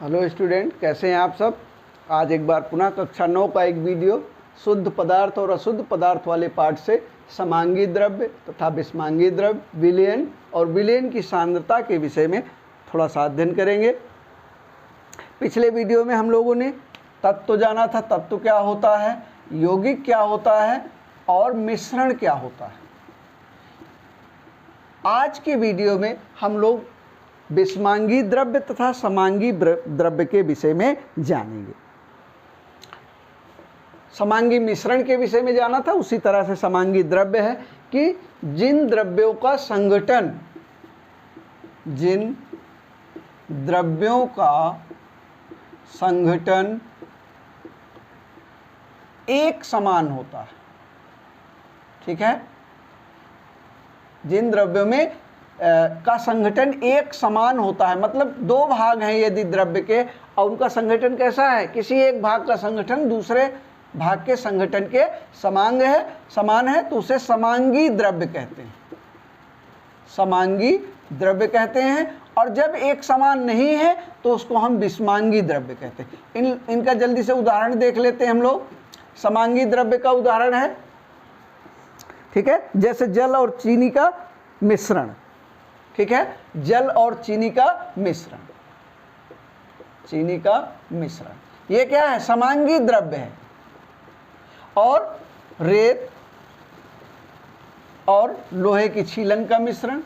Hello student, कैसे हैं आप सब। आज एक बार पुनः कक्षा 9 का एक वीडियो शुद्ध पदार्थ और अशुद्ध पदार्थ वाले पार्ट से समांगी द्रव्य तथा विषमांगी द्रव्य, विलयन और विलयन की सांद्रता के विषय में थोड़ा सा अध्ययन करेंगे। पिछले वीडियो में हम लोगों ने तत्व जाना था, तत्व क्या होता है, यौगिक क्या होता है और मिश्रण क्या होता है। आज के वीडियो में हम लोग विषमांगी द्रव्य तथा समांगी द्रव्य के विषय में जानेंगे। समांगी मिश्रण के विषय में जाना था, उसी तरह से समांगी द्रव्य है कि जिन द्रव्यों का संघटन एक समान होता है। ठीक है, जिन द्रव्यों में का संगठन एक समान होता है, मतलब दो भाग हैं यदि द्रव्य के और उनका संगठन कैसा है, किसी एक भाग का संगठन दूसरे भाग के संगठन के समान है तो उसे समांगी द्रव्य कहते हैं, समांगी द्रव्य कहते हैं। और जब एक समान नहीं है तो उसको हम विषमांगी द्रव्य कहते हैं। इनका जल्दी से उदाहरण देख लेते हैं हम लोग। समांगी द्रव्य का उदाहरण है, ठीक है, जैसे जल और चीनी का मिश्रण। ठीक है, जल और चीनी का मिश्रण, ये क्या है, समांगी द्रव्य है। और रेत और लोहे की छीलन का मिश्रण,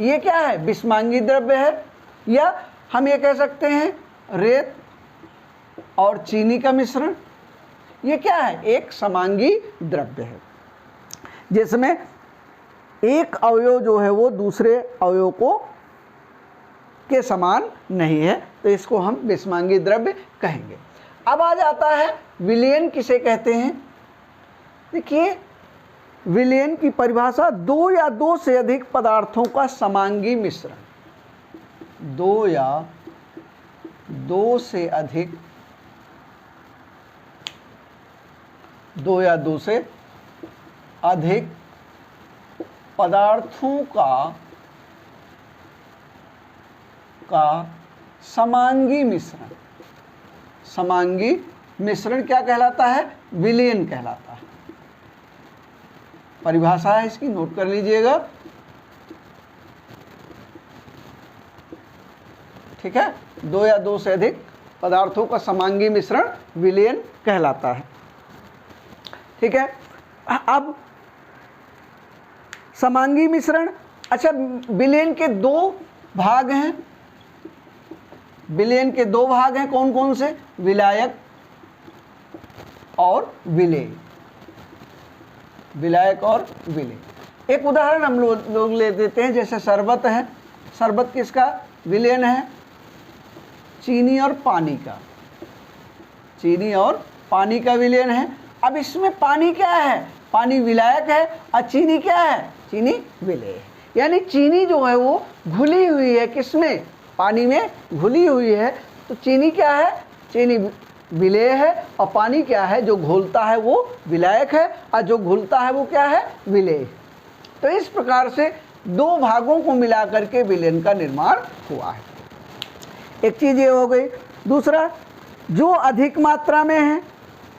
ये क्या है, विषमांगी द्रव्य है। या हम ये कह सकते हैं रेत और चीनी का मिश्रण, ये क्या है, एक समांगी द्रव्य है, जिसमें एक अवयव जो है वो दूसरे अवयव को के समान नहीं है, तो इसको हम विषमांगी द्रव्य कहेंगे। अब आ जाता है विलयन किसे कहते हैं। देखिए, विलयन की परिभाषा दो या दो से अधिक पदार्थों का समांगी मिश्रण, दो या दो से अधिक पदार्थों का समांगी मिश्रण क्या कहलाता है, विलयन कहलाता है। परिभाषा है इसकी, नोट कर लीजिएगा। ठीक है, दो या दो से अधिक पदार्थों का समांगी मिश्रण विलयन कहलाता है। ठीक है, अब समांगी मिश्रण, अच्छा, विलयन के दो भाग हैं, कौन कौन से, विलायक और विलेय, एक उदाहरण हम लोग ले देते हैं, जैसे शरबत है। शरबत किसका विलयन है, चीनी और पानी का विलयन है। अब इसमें पानी क्या है, पानी विलायक है और चीनी क्या है, चीनी विलेय है। यानी चीनी जो है वो घुली हुई है, किसमें, पानी में घुली हुई है, तो चीनी क्या है, चीनी विलेय है। और पानी क्या है, जो घोलता है वो विलायक है और जो घुलता है वो क्या है, विलेय। तो इस प्रकार से दो भागों को मिला करके विलयन का निर्माण हुआ है। एक चीज़ ये हो गई। दूसरा, जो अधिक मात्रा में है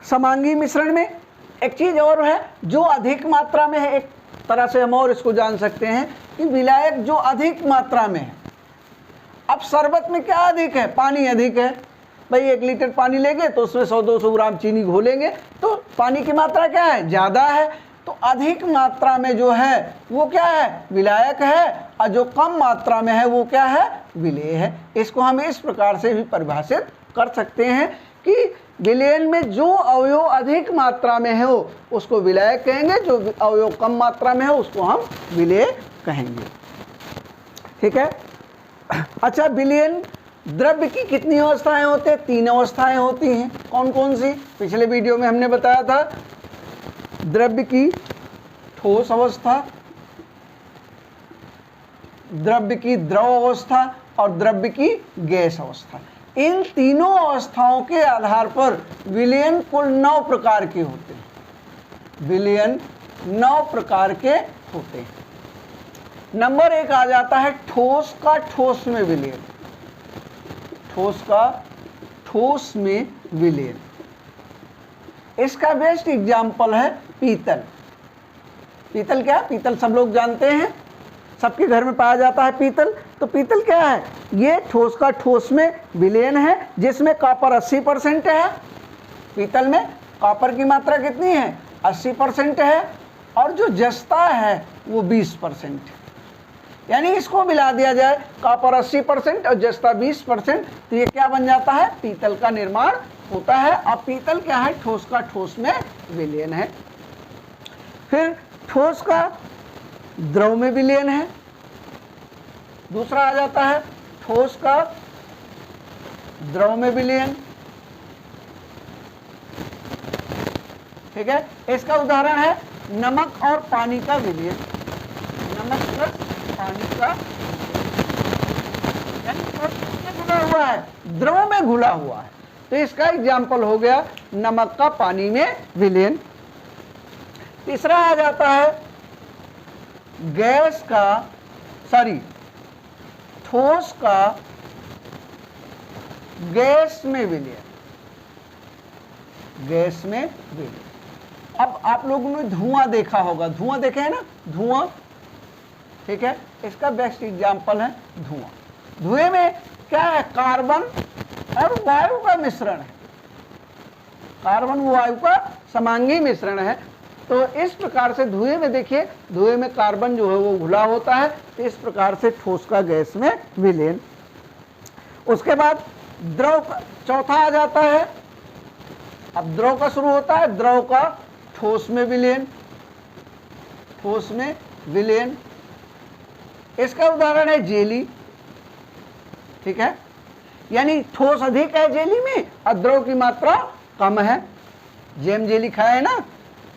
समांगी मिश्रण में, एक चीज़ और है, जो अधिक मात्रा में है, एक तरह से हम और इसको जान सकते हैं कि विलायक जो अधिक मात्रा में है। अब शरबत में क्या अधिक है, पानी अधिक है। भाई 1 लीटर पानी लेंगे तो उसमें 100-200 ग्राम चीनी घोलेंगे तो पानी की मात्रा क्या है, ज़्यादा है। तो अधिक मात्रा में जो है वो क्या है, विलायक है, और जो कम मात्रा में है वो क्या है, विलेय है। इसको हम इस प्रकार से भी परिभाषित कर सकते हैं कि विलयन में जो अवयव अधिक मात्रा में है उसको विलायक कहेंगे, जो अवयव कम मात्रा में है उसको हम विलेय कहेंगे। ठीक है, अच्छा, विलयन द्रव्य की कितनी अवस्थाएं होती हैं, 3 अवस्थाएं होती हैं। कौन कौन सी, पिछले वीडियो में हमने बताया था, द्रव्य की ठोस अवस्था, द्रव्य की द्रव अवस्था और द्रव्य की गैस अवस्था। इन तीनों अवस्थाओं के आधार पर विलयन कुल 9 प्रकार के होते हैं। विलयन 9 प्रकार के होते हैं। नंबर 1 आ जाता है ठोस का ठोस में विलयन, ठोस का ठोस में विलयन। इसका बेस्ट एग्जाम्पल है पीतल। पीतल क्या है? पीतल सब लोग जानते हैं, सबके घर में पाया जाता है पीतल। तो पीतल क्या है? ये ठोस का ठोस में विलयन है, जिसमें कॉपर 80% है। पीतल में कॉपर की मात्रा कितनी है? 80% है, और जो जस्ता है वो 20% है। यानी इसको मिला दिया जाए, कॉपर 80% और जस्ता 20%, तो ये क्या बन जाता है? पीतल का निर्माण होता है। अब पीतल क्या है? ठोस का ठोस में विलयन है। फिर ठोस का द्रव में विलयन है। दूसरा आ जाता है ठोस का द्रव में विलयन। ठीक है, इसका उदाहरण है नमक और पानी का विलयन। नमक प्लस पानी का, यानी घुला हुआ है, द्रव में घुला हुआ है। तो इसका एग्जाम्पल हो गया नमक का पानी में विलयन। तीसरा आ जाता है गैस का, सॉरी, ठोस का गैस में विलयन। गैस में विलयन। अब आप लोगों ने धुआं देखा होगा, धुआं देखे है ना, धुआं। ठीक है, इसका बेस्ट एग्जाम्पल है धुआं। धुएं में क्या है? कार्बन और वायु का मिश्रण है। कार्बन वायु का समांगी मिश्रण है। तो इस प्रकार से धुएं में देखिए, धुएं में कार्बन जो है वो घुला होता है। तो इस प्रकार से ठोस का गैस में विलयन। उसके बाद द्रव का चौथा आ जाता है, अब द्रव का शुरू होता है, द्रव का ठोस में विलयन। ठोस में विलयन, इसका उदाहरण है जेली। ठीक है, यानी ठोस अधिक है जेली में और द्रव की मात्रा कम है। जेम जेली खाए ना,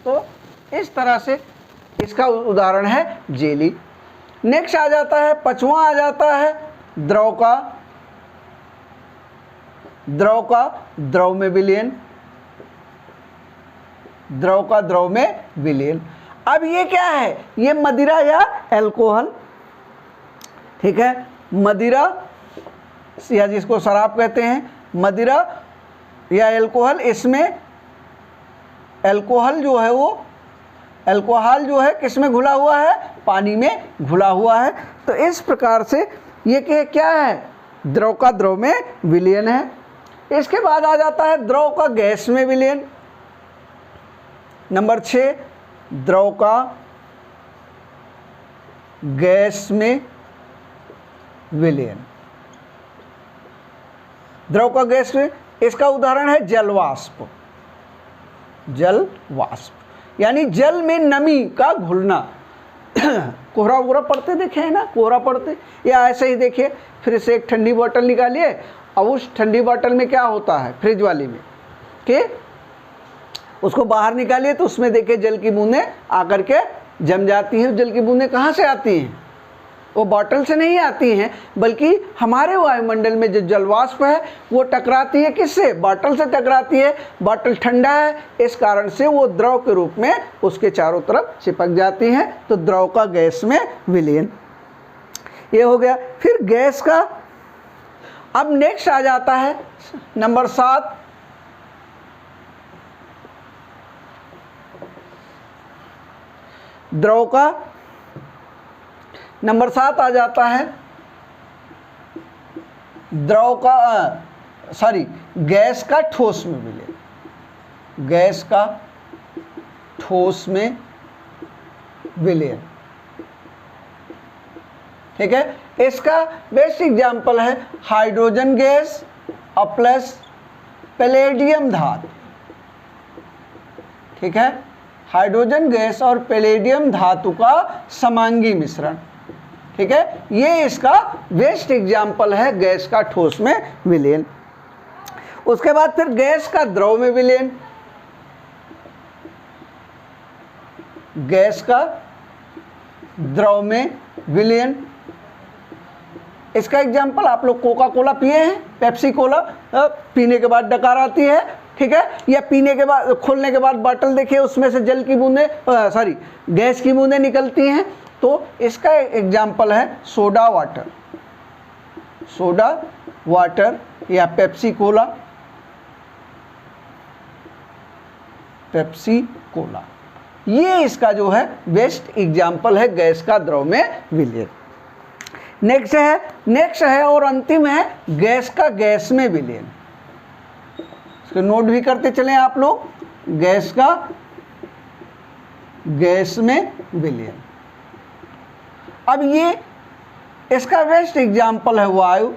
तो इस तरह से इसका उदाहरण है जेली। नेक्स्ट आ जाता है, पांचवा आ जाता है द्रव का द्रव में विलयन। द्रव का द्रव में विलयन। अब ये क्या है? ये मदिरा या अल्कोहल। ठीक है, मदिरा या जिसको शराब कहते हैं, मदिरा या अल्कोहल। इसमें अल्कोहल जो है वो, अल्कोहल जो है किसमें घुला हुआ है? पानी में घुला हुआ है। तो इस प्रकार से ये क्या है? द्रव का द्रव में विलयन है। इसके बाद आ जाता है द्रव का गैस में विलयन। नंबर 6, द्रव का गैस में विलयन। द्रव का गैस में, इसका उदाहरण है जलवाष्प। जलवाष्प यानी जल में नमी का घुलना। कोहरा वोहरा पड़ते देखे है ना, कोहरा पड़ते, या ऐसे ही देखिए, फिर से एक ठंडी बोतल निकालिए और उस ठंडी बोतल में क्या होता है, फ्रिज वाली में, कि उसको बाहर निकालिए तो उसमें देखिए जल की बूंदें आकर के जम जाती हैं। जल की बूंदें कहाँ से आती हैं? वो बॉटल से नहीं आती हैं, बल्कि हमारे वायुमंडल में जो जलवाष्प है वो टकराती है किससे? बॉटल से टकराती है। बॉटल ठंडा है, इस कारण से वो द्रव के रूप में उसके चारों तरफ चिपक जाती हैं। तो द्रव का गैस में विलयन, ये हो गया। फिर गैस का, अब नेक्स्ट आ जाता है नंबर 7, द्रव का। नंबर 7 आ जाता है द्रव का, सॉरी, गैस का ठोस में विलयन। गैस का ठोस में विलयन। ठीक है, इसका बेस्ट एग्जाम्पल है हाइड्रोजन गैस और प्लस पैलेडियम धातु। ठीक है, हाइड्रोजन गैस और पैलेडियम धातु का समांगी मिश्रण। ठीक है, ये इसका बेस्ट एग्जाम्पल है गैस का ठोस में विलयन। उसके बाद फिर गैस का द्रव में विलयन। गैस का द्रव में विलयन, इसका एग्जाम्पल आप लोग कोका कोला पिए हैं, पेप्सी कोला, पीने के बाद डकार आती है ठीक है, या पीने के बाद खोलने के बाद बॉटल देखिए उसमें से जल की बूंदें गैस की बूंदें निकलती हैं, तो इसका एग्जाम्पल है सोडा वाटर, सोडा वाटर या पेप्सी कोला, पेप्सी कोला, ये इसका जो है बेस्ट एग्जाम्पल है गैस का द्रव में विलयन। नेक्स्ट है और अंतिम है गैस का गैस में विलयन। इसको नोट भी करते चलें आप लोग, गैस का गैस में विलयन। अब ये इसका बेस्ट एग्जाम्पल है वायु।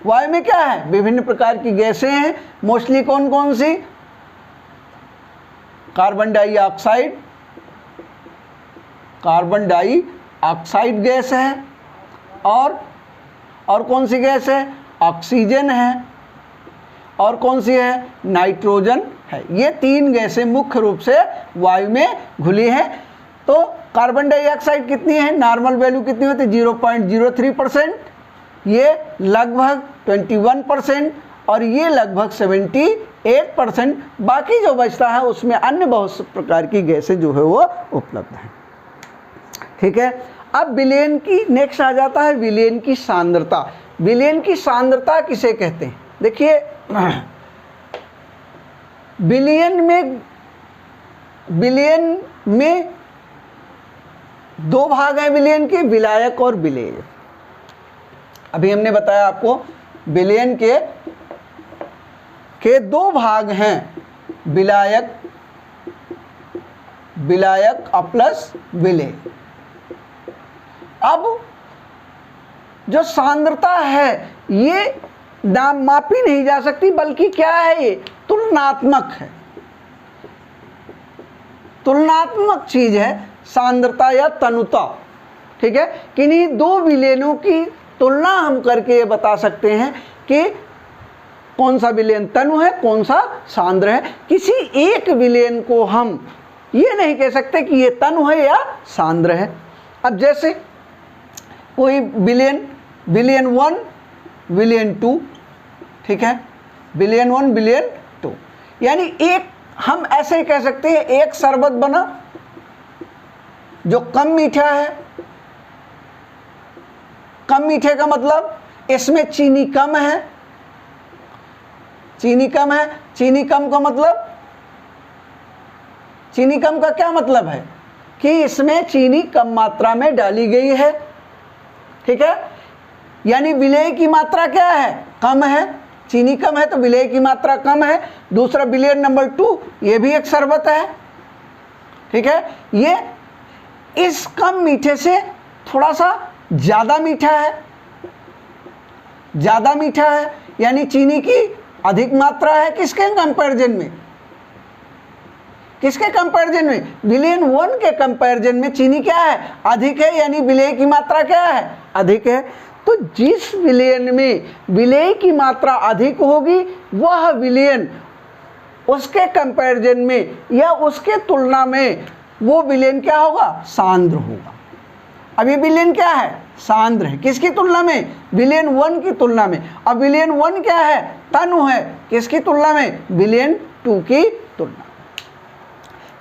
वायु में क्या है, विभिन्न प्रकार की गैसें हैं, मोस्टली कौन कौन सी, carbon dioxide, carbon dioxide gas है, और कौन सी गैस है, ऑक्सीजन है, और कौन सी है, नाइट्रोजन है। ये तीन गैसें मुख्य रूप से वायु में घुली हैं। तो कार्बन डाइऑक्साइड कितनी है, नॉर्मल वैल्यू कितनी होती है 0.03%, ये लगभग 21% और ये लगभग 78%। बाकी जो बचता है उसमें अन्य बहुत प्रकार की गैसें जो है वो उपलब्ध हैं। ठीक है, अब विलयन की नेक्स्ट आ जाता है विलयन की सांद्रता। विलयन की सांद्रता किसे कहते हैं, देखिए विलयन में दो भाग हैं विलयन के, विलायक और विलेय। अभी हमने बताया आपको विलयन के दो भाग हैं, विलायक प्लस विलेय। अब जो सांद्रता है ये नाम मापी नहीं जा सकती, बल्कि क्या है, ये तुलनात्मक है, तुलनात्मक चीज है सांद्रता या तनुता। ठीक है, किन्हीं दो विलयनों की तुलना हम करके ये बता सकते हैं कि कौन सा विलयन तनु है, कौन सा सांद्र है। किसी एक विलयन को हम ये नहीं कह सकते कि ये तनु है या सांद्र है। अब जैसे कोई विलयन 1 विलयन 2, ठीक है, विलयन 1 विलयन 2, यानी एक हम ऐसे ही कह सकते हैं एक शरबत बना जो कम मीठा है। कम मीठे का मतलब इसमें चीनी कम है, चीनी कम है। चीनी कम का मतलब, चीनी कम का क्या मतलब है कि इसमें चीनी कम मात्रा में डाली गई है। ठीक है, यानी विलेय की मात्रा क्या है, कम है, चीनी कम है तो विलेय की मात्रा कम है। दूसरा विलयन नंबर 2, ये भी एक शरबत है। ठीक है, ये इस कम मीठे से थोड़ा सा ज़्यादा मीठा है, ज़्यादा मीठा है, यानी चीनी की अधिक मात्रा है। किसके कंपैरिजन में, किसके कंपैरिजन में, विलयन 1 के कंपैरिजन में चीनी क्या है, अधिक है, यानी विलेय की मात्रा क्या है, अधिक है। तो जिस विलयन में विलेय की मात्रा अधिक होगी वह विलयन उसके कंपैरिजन में या उसके तुलना में वो विलयन क्या होगा, सांद्र होगा। अब ये विलयन क्या है, सांद्र है। किसकी तुलना में, विलयन 1 की तुलना में। अब विलयन 1 क्या है, तनु है, किसकी तुलना में, विलयन 2 की तुलना।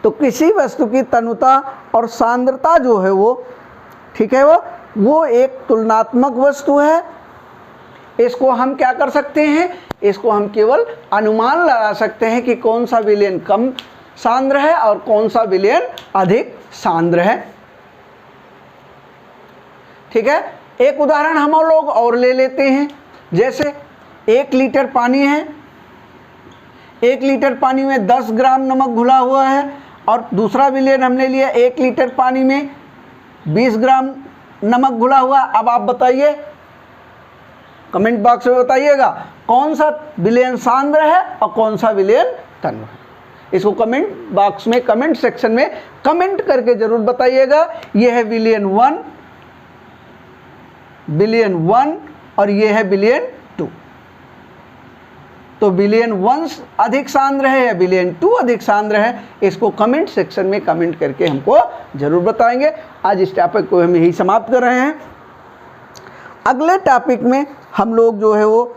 तो किसी वस्तु की तनुता और सांद्रता जो है वो, ठीक है, वो एक तुलनात्मक वस्तु है। इसको हम क्या कर सकते हैं, इसको हम केवल अनुमान लगा सकते हैं कि कौन सा विलयन कम सांद्र है और कौन सा विलयन अधिक सांद्र है। ठीक है, एक उदाहरण हम लोग और ले लेते हैं। जैसे 1 लीटर पानी है, 1 लीटर पानी में 10 ग्राम नमक घुला हुआ है, और दूसरा विलयन हमने लिया 1 लीटर पानी में 20 ग्राम नमक घुला हुआ। अब आप बताइए, कमेंट बॉक्स में बताइएगा कौन सा विलयन सांद्र है और कौन सा विलयन तनु है। इसको कमेंट बॉक्स में, कमेंट सेक्शन में कमेंट करके जरूर बताइएगा। यह है विलयन 1, विलयन 1 और यह है विलयन 2। तो विलयन 1 अधिक सांद्र है या विलयन 2 अधिक सांद्र है, इसको कमेंट सेक्शन में कमेंट करके हमको जरूर बताएंगे। आज इस टॉपिक को हम यही समाप्त कर रहे हैं। अगले टॉपिक में हम लोग जो है वो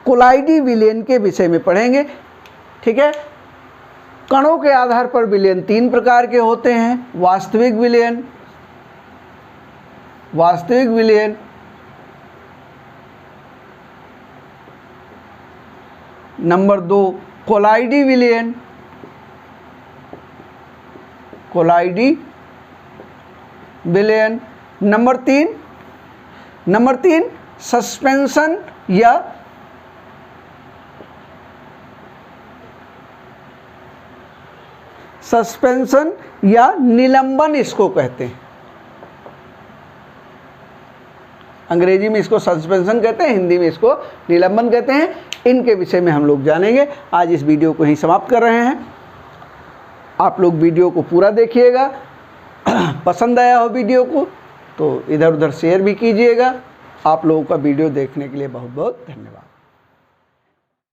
कोलाइडी विलयन के विषय में पढ़ेंगे। ठीक है, कणों के आधार पर विलयन 3 प्रकार के होते हैं। वास्तविक विलयन, नंबर 2 कोलाइडी विलयन, नंबर 3 सस्पेंशन या निलंबन इसको कहते हैं। अंग्रेजी में इसको सस्पेंशन कहते हैं, हिंदी में इसको निलंबन कहते हैं। इनके विषय में हम लोग जानेंगे। आज इस वीडियो को यहीं समाप्त कर रहे हैं। आप लोग वीडियो को पूरा देखिएगा। पसंद आया हो वीडियो को तो इधर उधर शेयर भी कीजिएगा। आप लोगों का वीडियो देखने के लिए बहुत बहुत धन्यवाद।